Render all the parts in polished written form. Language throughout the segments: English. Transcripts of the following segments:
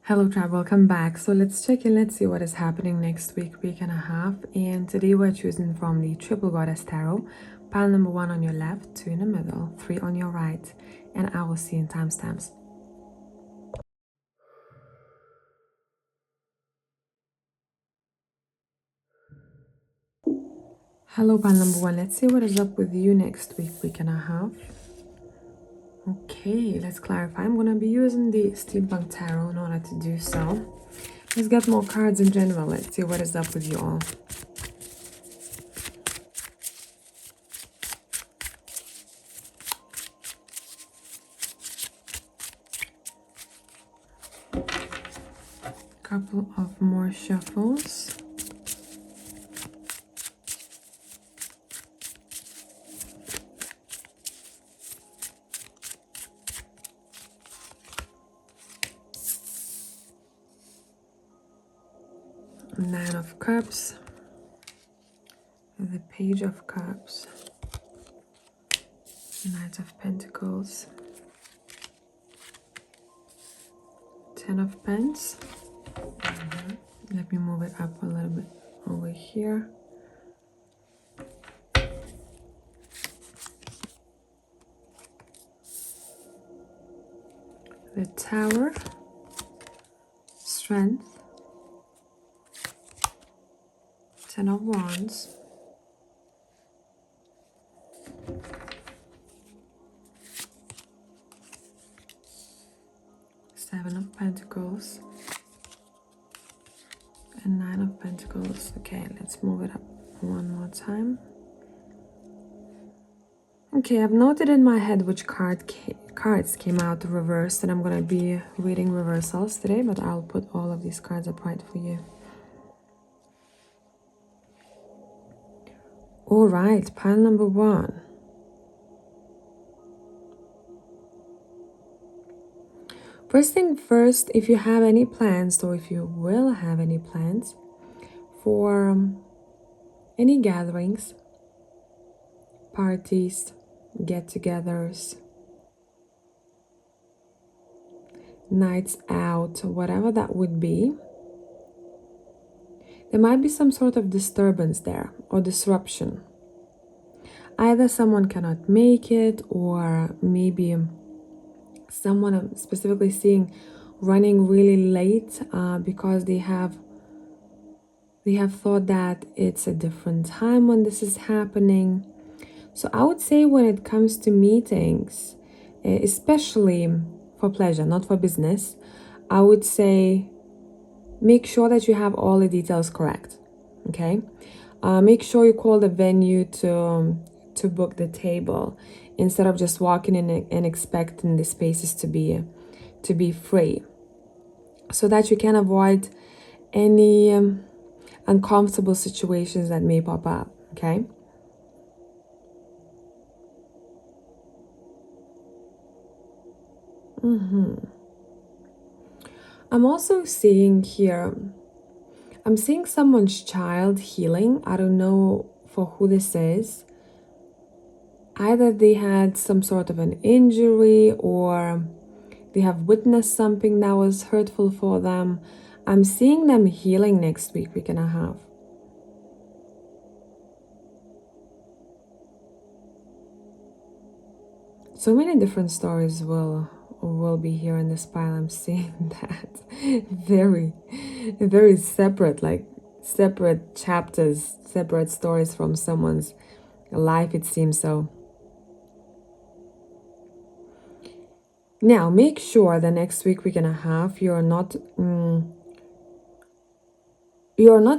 Hello tribe, welcome back. So let's check in, let's see what is happening next week and a half. And today we're choosing from the Triple Goddess Tarot. Pile number 1 on your left, 2 in the middle, 3 on your right, and I will see in timestamps. Hello pile number 1, let's see what is up with you next week and a half. Okay, let's clarify. I'm going to be using the Steampunk Tarot in order to do so. Let's get more cards in general. Let's see what is up with you all. Couple of more shuffles. Nine of Cups, the Page of Cups, Knight of Pentacles, Ten of Pence. Let me move it up a little bit over here. The Tower, Strength, Ten of Wands, Seven of Pentacles, and Nine of Pentacles. Okay, let's move it up one more time. Okay, I've noted in my head which cards came out reversed, and I'm going to be reading reversals today, but I'll put all of these cards upright for you. All right, pile number 1. First thing first, if you have any plans, or if you will have any plans for any gatherings, parties, get-togethers, nights out, whatever that would be, there might be some sort of disturbance there or disruption. Either someone cannot make it, or maybe someone I'm specifically seeing running really late because they have thought that it's a different time when this is happening. So I would say when it comes to meetings, especially for pleasure, not for business, I would say make sure that you have all the details correct. Okay, make sure you call the venue to book the table instead of just walking in and expecting the spaces to be free, so that you can avoid any uncomfortable situations that may pop up. Okay. I'm also seeing here, I'm seeing someone's child healing. I don't know for who this is. Either they had some sort of an injury, or they have witnessed something that was hurtful for them. I'm seeing them healing next week and a half. So many different stories will be here in this pile. I'm seeing that very separate, like separate chapters, separate stories from someone's life, it seems. So now make sure the next week and a half you're not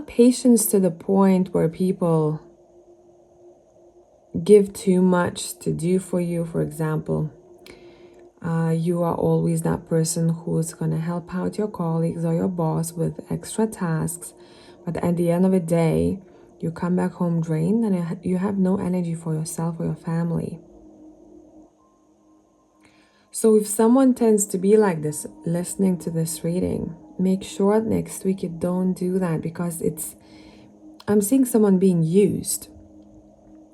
patient to the point where people give too much to do for you. For example, you are always that person who's going to help out your colleagues or your boss with extra tasks, but at the end of the day, you come back home drained and you have no energy for yourself or your family. So if someone tends to be like this, listening to this reading, make sure next week you don't do that, because I'm seeing someone being used.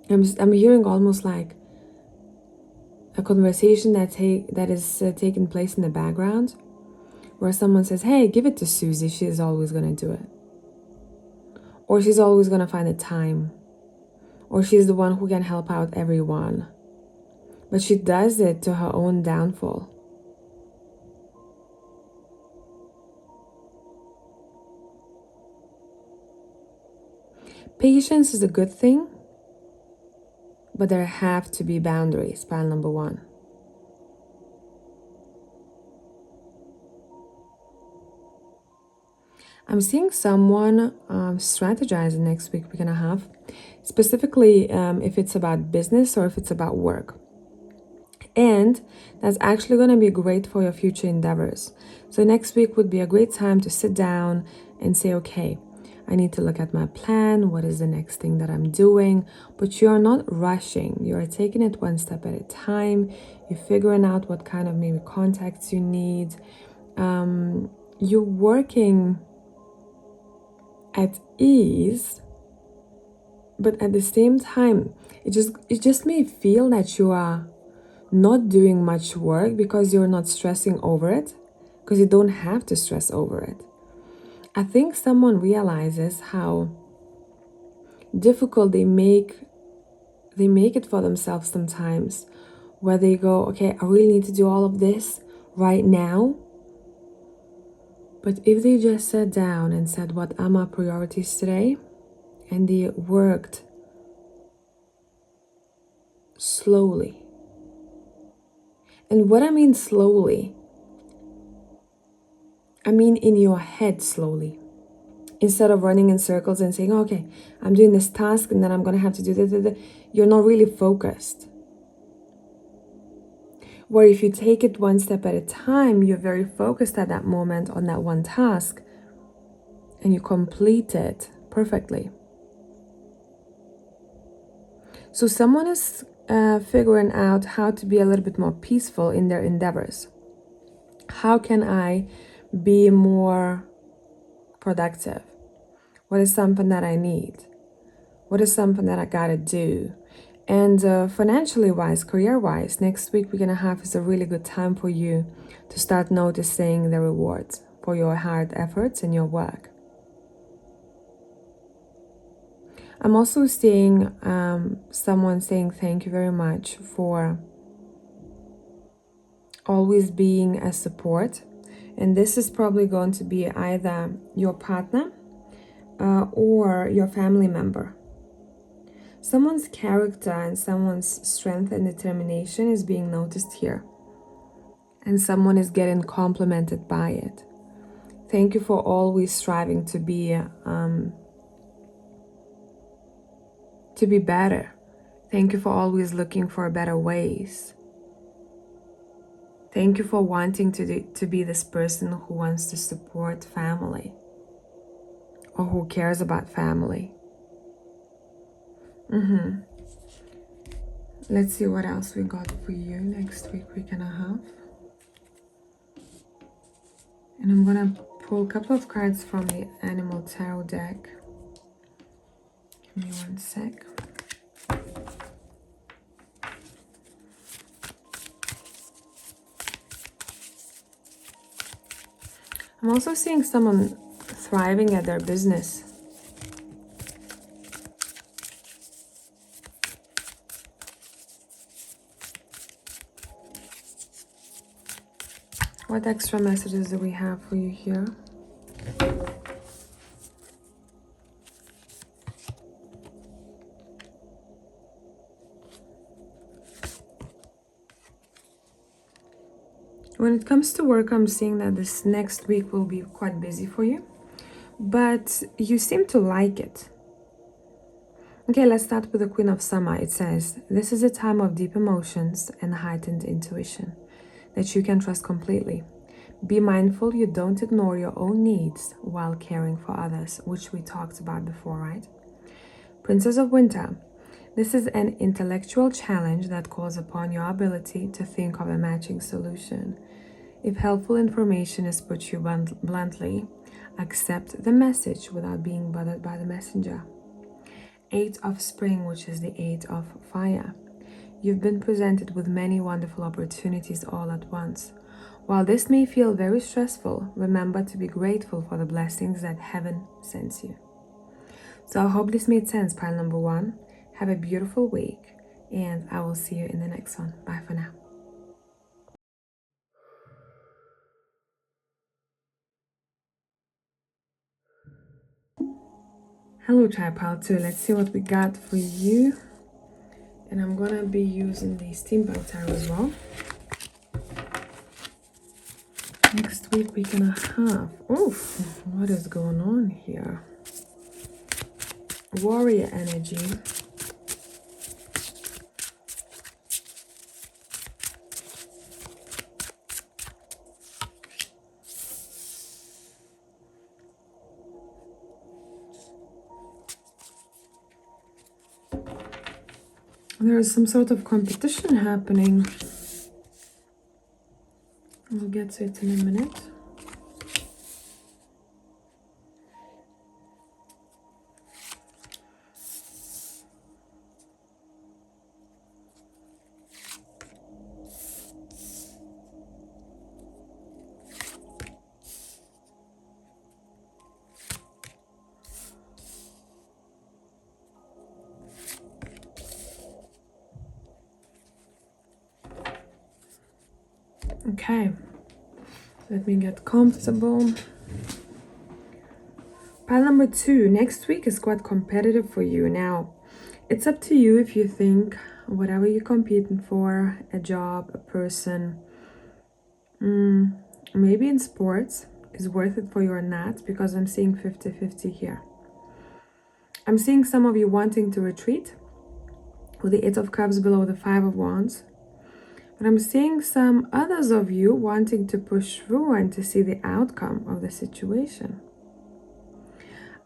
I'm hearing almost like a conversation that is taking place in the background, where someone says, hey, give it to Susie, she's always going to do it. Or she's always going to find the time. Or she's the one who can help out everyone. But she does it to her own downfall. Patience is a good thing, but there have to be boundaries, pile number one. I'm seeing someone strategize the next week and a half, specifically if it's about business or if it's about work. And that's actually going to be great for your future endeavors. So next week would be a great time to sit down and say, okay, I need to look at my plan. What is the next thing that I'm doing? But you're not rushing. You're taking it one step at a time. You're figuring out what kind of maybe contacts you need. You're working at ease, but at the same time, it just may feel that you are not doing much work because you're not stressing over it, because you don't have to stress over it. I think someone realizes how difficult they make it for themselves sometimes, where they go, okay, I really need to do all of this right now. But if they just sat down and said, what are my priorities today? And they worked slowly. And what I mean slowly, I mean in your head slowly. Instead of running in circles and saying, okay, I'm doing this task and then I'm going to have to do this. You're not really focused. Where if you take it one step at a time, you're very focused at that moment on that one task and you complete it perfectly. So someone is figuring out how to be a little bit more peaceful in their endeavors. How can I be more productive? What is something that I need? What is something that I gotta do? And financially wise, career wise, next week we're gonna have is a really good time for you to start noticing the rewards for your hard efforts in your work. I'm also seeing someone saying thank you very much for always being a support. And this is probably going to be either your partner or your family member. Someone's character and someone's strength and determination is being noticed here. And someone is getting complimented by it. Thank you for always striving to be better. Thank you for always looking for better ways. Thank you for wanting to be this person who wants to support family or who cares about family. Let's see what else we got for you next week and a half. And I'm gonna pull a couple of cards from the Animal Tarot deck. Give me one sec. I'm also seeing someone thriving at their business. What extra messages do we have for you here? When it comes to work, I'm seeing that this next week will be quite busy for you, but you seem to like it. Okay, let's start with the Queen of Summer. It says, this is a time of deep emotions and heightened intuition that you can trust completely. Be mindful you don't ignore your own needs while caring for others, which we talked about before, right? Princess of Winter. This is an intellectual challenge that calls upon your ability to think of a matching solution. If helpful information is put to you bluntly, accept the message without being bothered by the messenger. Eight of Spring, which is the Eight of Fire. You've been presented with many wonderful opportunities all at once. While this may feel very stressful, remember to be grateful for the blessings that heaven sends you. So I hope this made sense, pile number one. Have a beautiful week, and I will see you in the next one. Bye for now. Hello, tribe pile two. Let's see what we got for you. And I'm gonna be using the steampunk tarot as well. Next week and a half. Oof, what is going on here? Warrior energy. There is some sort of competition happening. We'll get to it in a minute. Okay, let me get comfortable. Pile number two, next week is quite competitive for you. Now, it's up to you if you think whatever you're competing for, a job, a person, maybe in sports, is worth it for you or not, because I'm seeing 50-50 here. I'm seeing some of you wanting to retreat with the Eight of Cups below the Five of Wands. But I'm seeing some others of you wanting to push through and to see the outcome of the situation.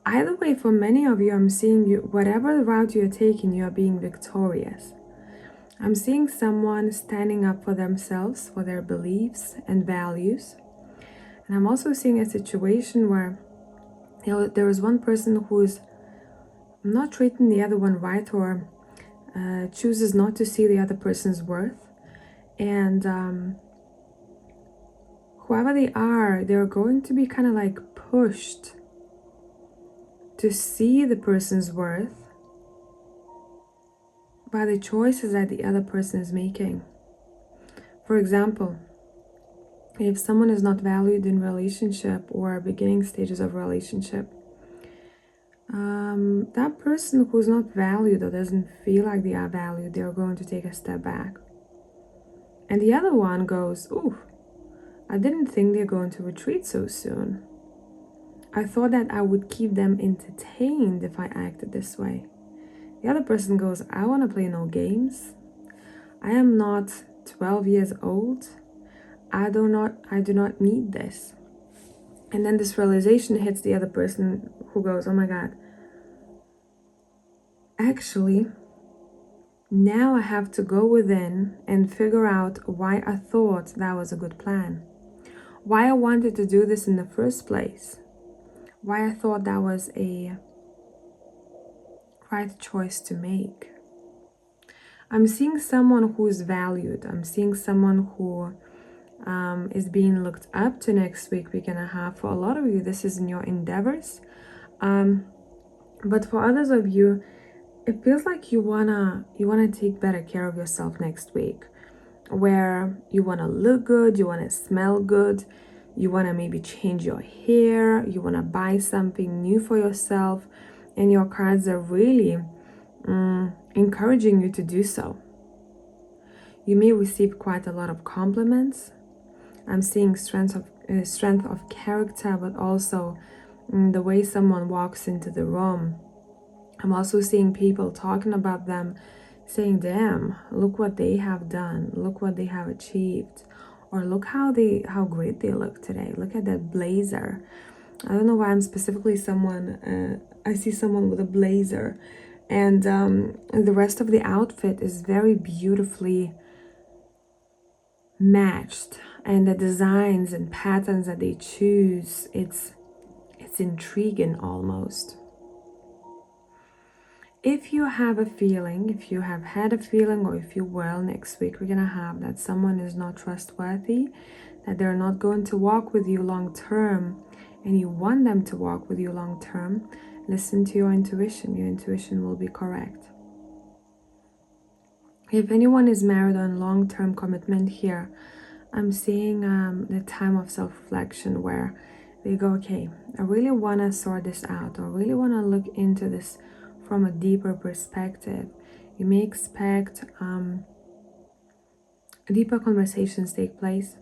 Either way, for many of you, I'm seeing you, whatever route you're taking, you are being victorious. I'm seeing someone standing up for themselves, for their beliefs and values. And I'm also seeing a situation where, there is one person who is not treating the other one right, or chooses not to see the other person's worth. And whoever they are, they're going to be kind of like pushed to see the person's worth by the choices that the other person is making. For example, if someone is not valued in relationship or beginning stages of relationship, that person who's not valued or doesn't feel like they are valued, they're going to take a step back. And the other one goes, ooh, I didn't think they're going to retreat so soon. I thought that I would keep them entertained if I acted this way. The other person goes, I want to play no games. I am not 12 years old. I do not need this. And then this realization hits the other person who goes, oh my God, actually, now I have to go within and figure out why I thought that was a good plan. Why I wanted to do this in the first place. Why I thought that was a right choice to make. I'm seeing someone who is valued. I'm seeing someone who is being looked up to next week and a half. For a lot of you, this is in your endeavors. But for others of you, it feels like you wanna take better care of yourself next week, where you wanna look good, you wanna smell good, you wanna maybe change your hair, you wanna buy something new for yourself, and your cards are really encouraging you to do so. You may receive quite a lot of compliments. I'm seeing strength of character, but also the way someone walks into the room. I'm also seeing people talking about them, saying, damn, look what they have done, look what they have achieved, or look how great they look today, look at that blazer. I don't know why I'm specifically I see someone with a blazer, and the rest of the outfit is very beautifully matched, and the designs and patterns that they choose, it's intriguing almost. If you have a feeling, if you have had a feeling, or if you will, next week we're gonna have that someone is not trustworthy, that they're not going to walk with you long term, and you want them to walk with you long term, listen to your intuition. Your intuition will be correct. If anyone is married on long-term commitment here, I'm seeing the time of self-reflection where they go, okay, I really want to sort this out, or really want to look into this from a deeper perspective. You may expect deeper conversations take place.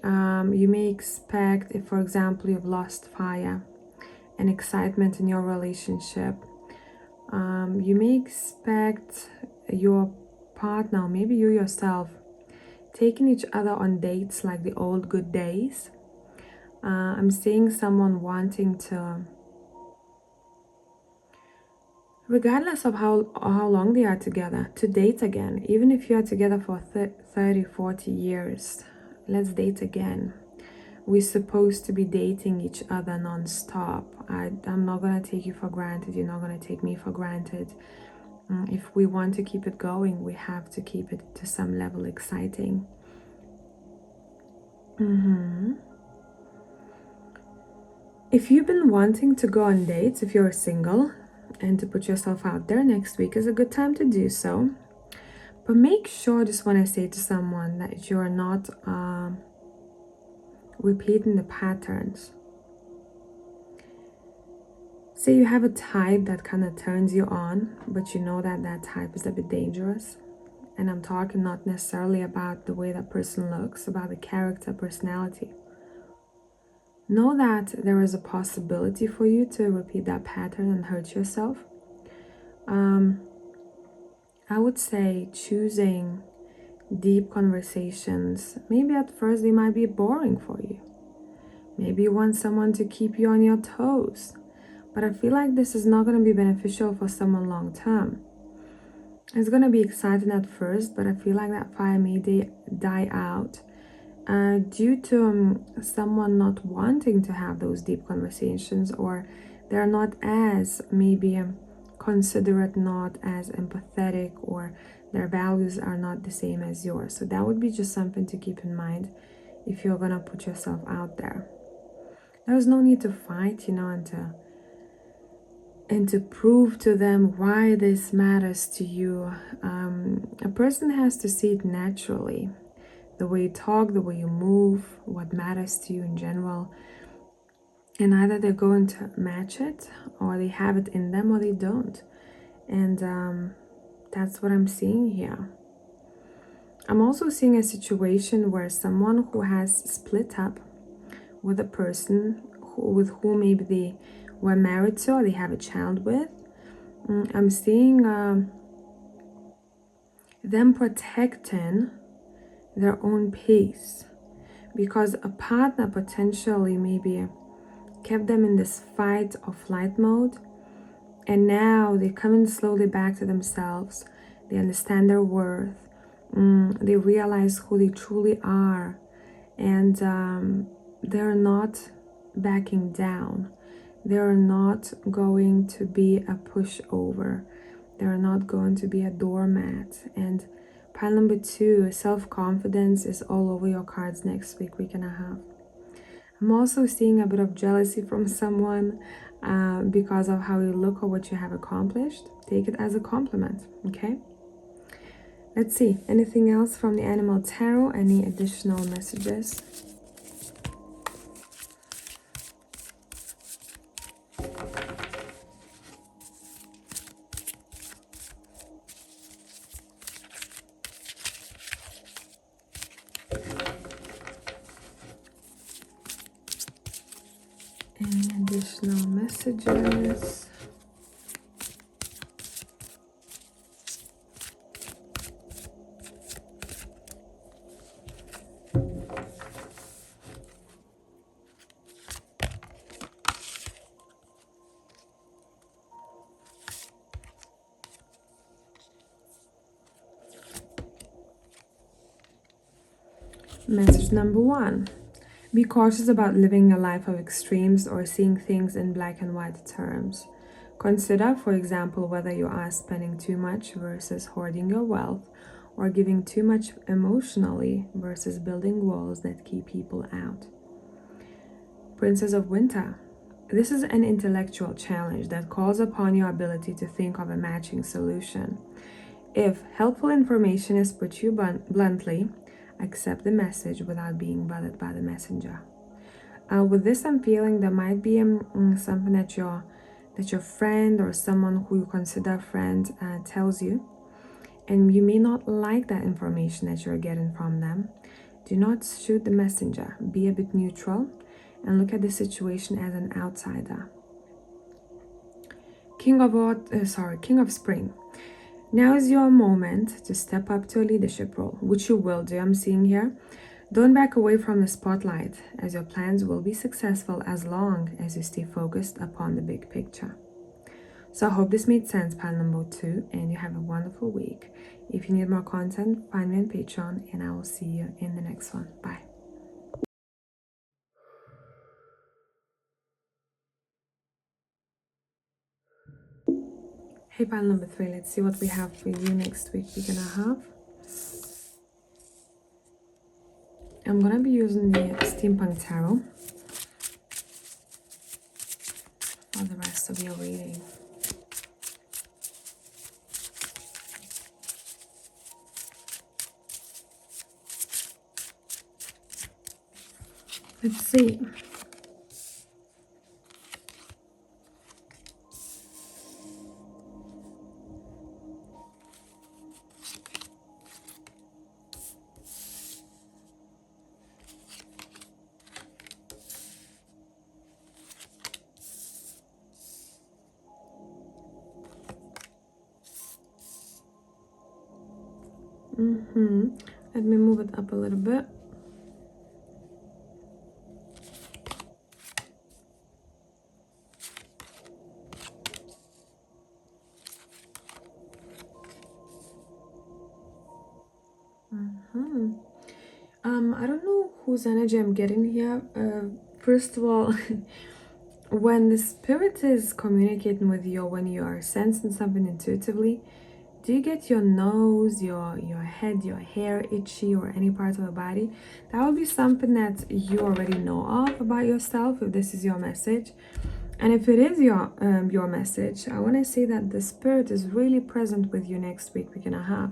You may expect, if for example you've lost fire and excitement in your relationship, you may expect your partner, or maybe you yourself, taking each other on dates like the old good days. I'm seeing someone wanting to, regardless of how long they are together, to date again. Even if you are together for 30, 40 years, let's date again. We're supposed to be dating each other non-stop. I'm not going to take you for granted. You're not going to take me for granted. If we want to keep it going, we have to keep it to some level exciting. If you've been wanting to go on dates, if you're single, and to put yourself out there, next week is a good time to do so. But make sure, just want to say to someone, that you're not repeating the patterns. Say you have a type that kind of turns you on, but you know that that type is a bit dangerous. And I'm talking not necessarily about the way that person looks, about the character, personality. Know that there is a possibility for you to repeat that pattern and hurt yourself. I would say choosing deep conversations. Maybe at first they might be boring for you. Maybe you want someone to keep you on your toes. But I feel like this is not going to be beneficial for someone long term. It's going to be exciting at first, but I feel like that fire may die out due to someone not wanting to have those deep conversations, or they're not as maybe considerate, not as empathetic, or their values are not the same as yours. So that would be just something to keep in mind if you're going to put yourself out there. There's no need to fight, and to prove to them why this matters to you. A person has to see it naturally. The way you talk, the way you move, what matters to you in general. And either they're going to match it, or they have it in them, or they don't. And that's what I'm seeing here. I'm also seeing a situation where someone who has split up with a person with whom maybe they were married to, or they have a child with. I'm seeing them protecting their own peace, because a partner potentially maybe kept them in this fight or flight mode, and now they're coming slowly back to themselves. They understand their worth. They realize who they truly are, and they're not backing down. They're not going to be a pushover. They're not going to be a doormat. And pile number 2, self-confidence is all over your cards next week, week and a half. I'm also seeing a bit of jealousy from someone because of how you look or what you have accomplished. Take it as a compliment, okay? Let's see, anything else from the Animal Tarot? Any additional messages? Any additional messages? Message number 1. Be cautious about living a life of extremes or seeing things in black and white terms. Consider, for example, whether you are spending too much versus hoarding your wealth, or giving too much emotionally versus building walls that keep people out. Princess of Winter. This is an intellectual challenge that calls upon your ability to think of a matching solution. If helpful information is put to you bluntly, accept the message without being bothered by the messenger. With this, I'm feeling there might be something that your friend or someone who you consider a friend tells you, and you may not like that information that you're getting from them. Do not shoot the messenger. Be a bit neutral and look at the situation as an outsider. King of Spring. Now is your moment to step up to a leadership role, which you will do, I'm seeing here. Don't back away from the spotlight, as your plans will be successful as long as you stay focused upon the big picture. So I hope this made sense, pile number 2, and you have a wonderful week. If you need more content, find me on Patreon, and I will see you in the next one. Bye. Hey, pile number 3, let's see what we have for you next week, week and a half. I'm gonna be using the Steampunk Tarot for the rest of your reading. Let's see. Let me move it up a little bit. I don't know whose energy I'm getting here. First of all, when the spirit is communicating with you, or when you are sensing something intuitively, do you get your nose, your head, your hair itchy, or any part of the body? That would be something that you already know of about yourself, if this is your message. And if it is your message, I want to say that the spirit is really present with you next week, week and a half.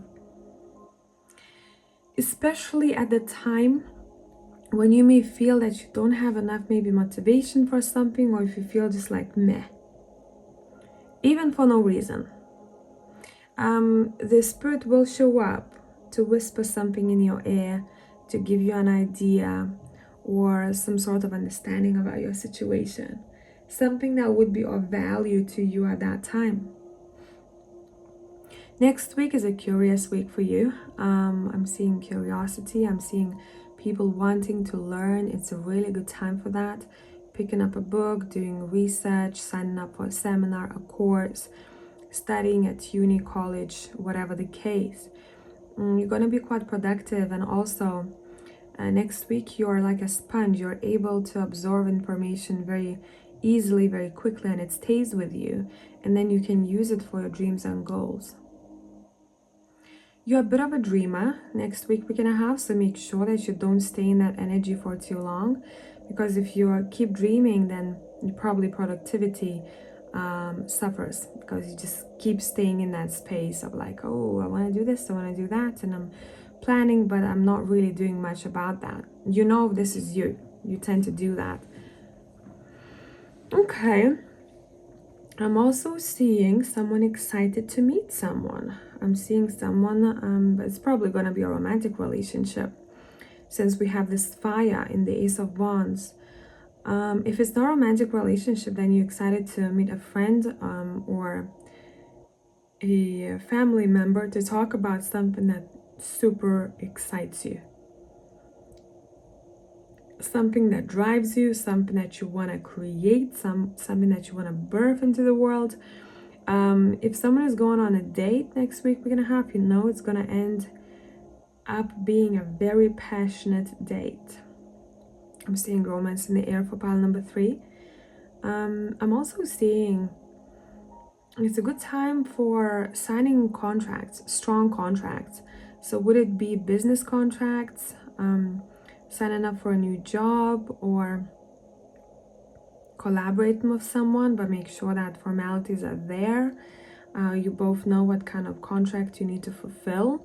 Especially at the time when you may feel that you don't have enough maybe motivation for something, or if you feel just like meh, even for no reason. The spirit will show up to whisper something in your ear, to give you an idea or some sort of understanding about your situation, something that would be of value to you at that time. Next week is a curious week for you. I'm seeing curiosity. I'm seeing people wanting to learn. It's a really good time for that. Picking up a book, doing research, signing up for a seminar, a course, studying at uni, college, whatever the case. You're going to be quite productive, and also next week you're like a sponge. You're able to absorb information very easily, very quickly, and it stays with you, and then you can use it for your dreams and goals. You're a bit of a dreamer next week, week and a half, so make sure that you don't stay in that energy for too long, because if you keep dreaming, then probably productivity suffers, because you just keep staying in that space of like, oh, I want to do this, I want to do that, and I'm planning, but I'm not really doing much about that. You know, this is you tend to do that. Okay, I'm also seeing someone excited to meet someone. I'm seeing someone, but it's probably going to be a romantic relationship, since we have this fire in the Ace of Wands. If it's not a romantic relationship, then you're excited to meet a friend or a family member to talk about something that super excites you. Something that drives you, something that you want to create, something that you want to birth into the world. If someone is going on a date next week, we're gonna have, you know, it's gonna end up being a very passionate date. I'm seeing romance in the air for pile number 3. I'm also seeing It's a good time for signing contracts, strong contracts. So would it be business contracts, signing up for a new job, or collaborating with someone, but make sure that formalities are there. You both know what kind of contract you need to fulfill.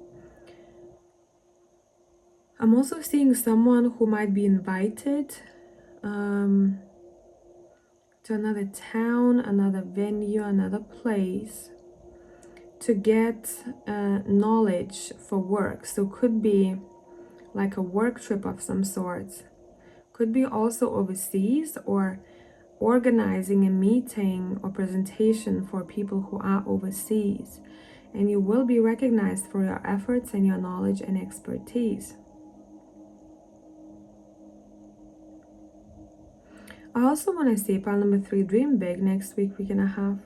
I'm also seeing someone who might be invited to another town, another venue, another place to get knowledge for work. So could be like a work trip of some sort. Could be also overseas, or organizing a meeting or presentation for people who are overseas. And you will be recognized for your efforts and your knowledge and expertise. I also want to say pile number 3, dream big next week, week and a half.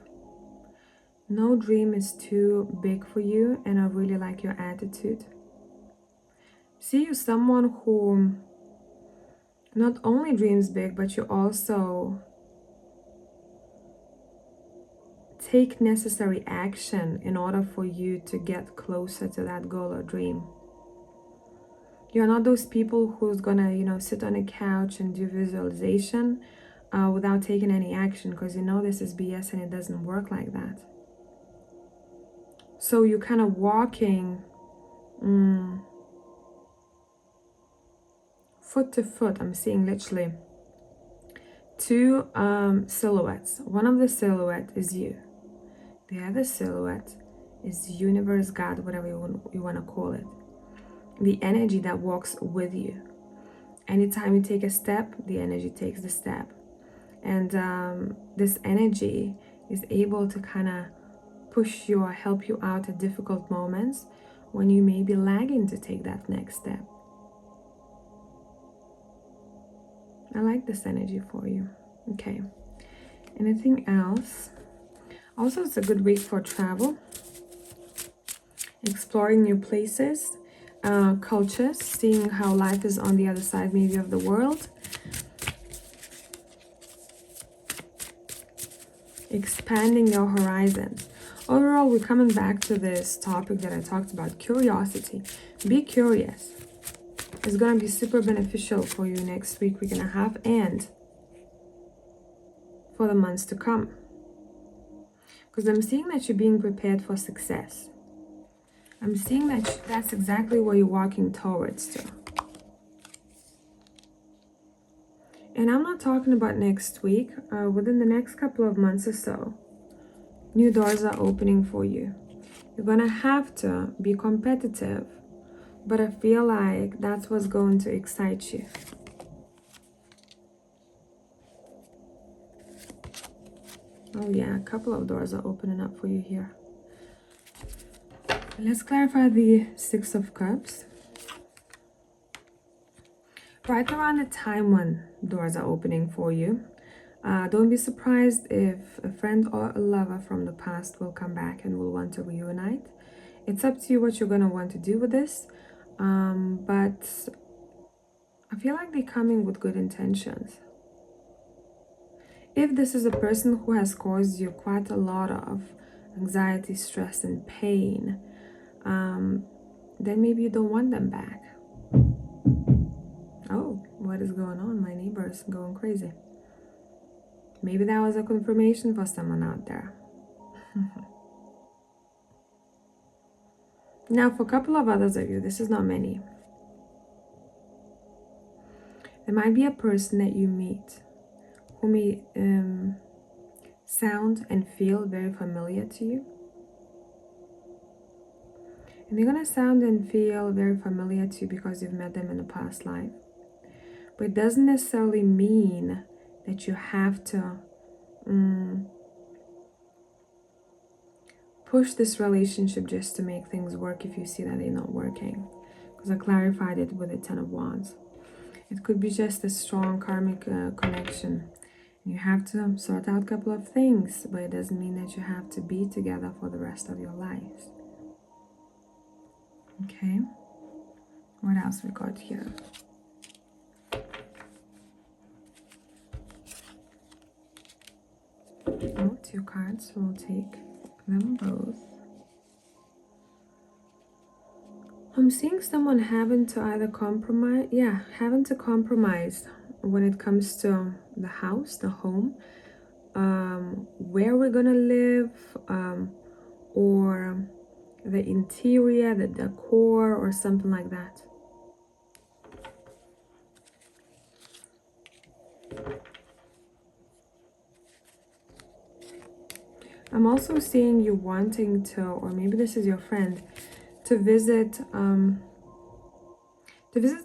No dream is too big for you, and I really like your attitude. See you someone who not only dreams big, but you also take necessary action in order for you to get closer to that goal or dream. You're not those people who's gonna, sit on a couch and do visualization without taking any action, because you know this is BS and it doesn't work like that. So you're kind of walking foot to foot. I'm seeing literally 2 silhouettes. One of the silhouette is you. The other silhouette is universe, God, whatever you want to call it. The energy that walks with you. Anytime you take a step, the energy takes the step. And this energy is able to kind of push you or help you out at difficult moments when you may be lagging to take that next step. I like this energy for you. Okay. Anything else? Also, it's a good week for travel, exploring new places, cultures, seeing how life is on the other side maybe of the world, expanding your horizons. Overall, we're coming back to this topic that I talked about, curiosity. Be curious. It's going to be super beneficial for you next week, week and a half, and for the months to come. Because I'm seeing that you're being prepared for success. I'm seeing that that's exactly where you're walking towards to. And I'm not talking about next week. Within the next couple of months or so, new doors are opening for you. You're going to have to be competitive, but I feel like that's what's going to excite you. Oh yeah, a couple of doors are opening up for you here. Let's clarify the 6 of Cups. Right around the time when doors are opening for you, don't be surprised if a friend or a lover from the past will come back and will want to reunite. It's up to you what you're going to want to do with this, but I feel like they're coming with good intentions. If this is a person who has caused you quite a lot of anxiety, stress, and pain, then maybe you don't want them back. Oh, what is going on? My neighbor's going crazy. Maybe that was a confirmation for someone out there. Now, for a couple of others of you, this is not many. There might be a person that you meet who may sound and feel very familiar to you. And they're going to sound and feel very familiar to you because you've met them in a past life. But it doesn't necessarily mean that you have to push this relationship just to make things work if you see that they're not working. Because I clarified it with the 10 of Wands. It could be just a strong karmic connection. You have to sort out a couple of things, but it doesn't mean that you have to be together for the rest of your lives. Okay, what else we got here? Oh, 2 cards we'll take. them both. I'm seeing someone having to either compromise, having to compromise when it comes to the house, the home, where we're gonna live, or the interior, the decor, or something like that. I'm also seeing you wanting to, or maybe this is your friend, to visit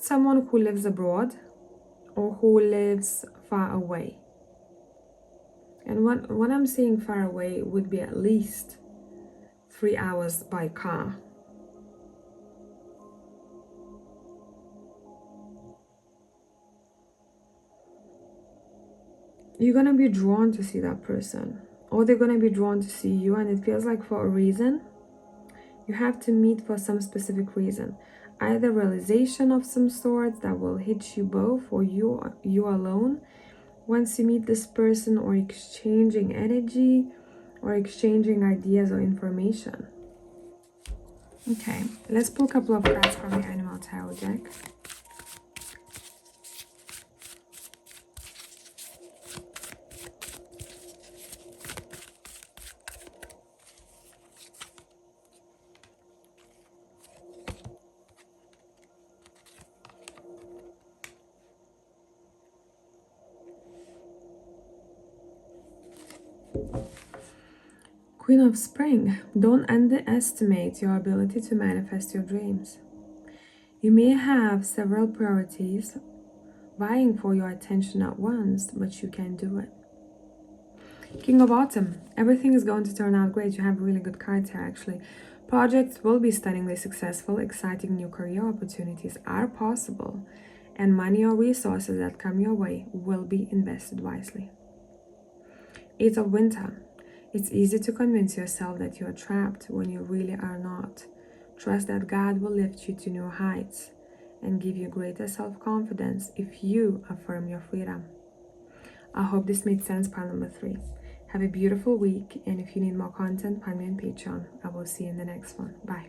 someone who lives abroad or who lives far away. And what I'm seeing far away would be at least 3 hours by car. You're gonna be drawn to see that person, or they're gonna be drawn to see you, and it feels like for a reason. You have to meet for some specific reason, either realization of some sort that will hit you both, or you alone once you meet this person, or exchanging energy, or exchanging ideas or information. Okay, let's pull a couple of cards from the Animal Tarot deck. Queen of Spring, don't underestimate your ability to manifest your dreams. You may have several priorities vying for your attention at once, but you can do it. King of Autumn, everything is going to turn out great. You have really good cards here, actually. Projects will be stunningly successful. Exciting new career opportunities are possible, and money or resources that come your way will be invested wisely. Eight of Winter, it's easy to convince yourself that you are trapped when you really are not. Trust that God will lift you to new heights and give you greater self-confidence if you affirm your freedom. I hope this made sense, pile number 3. Have a beautiful week, and if you need more content, find me on Patreon. I will see you in the next one. Bye.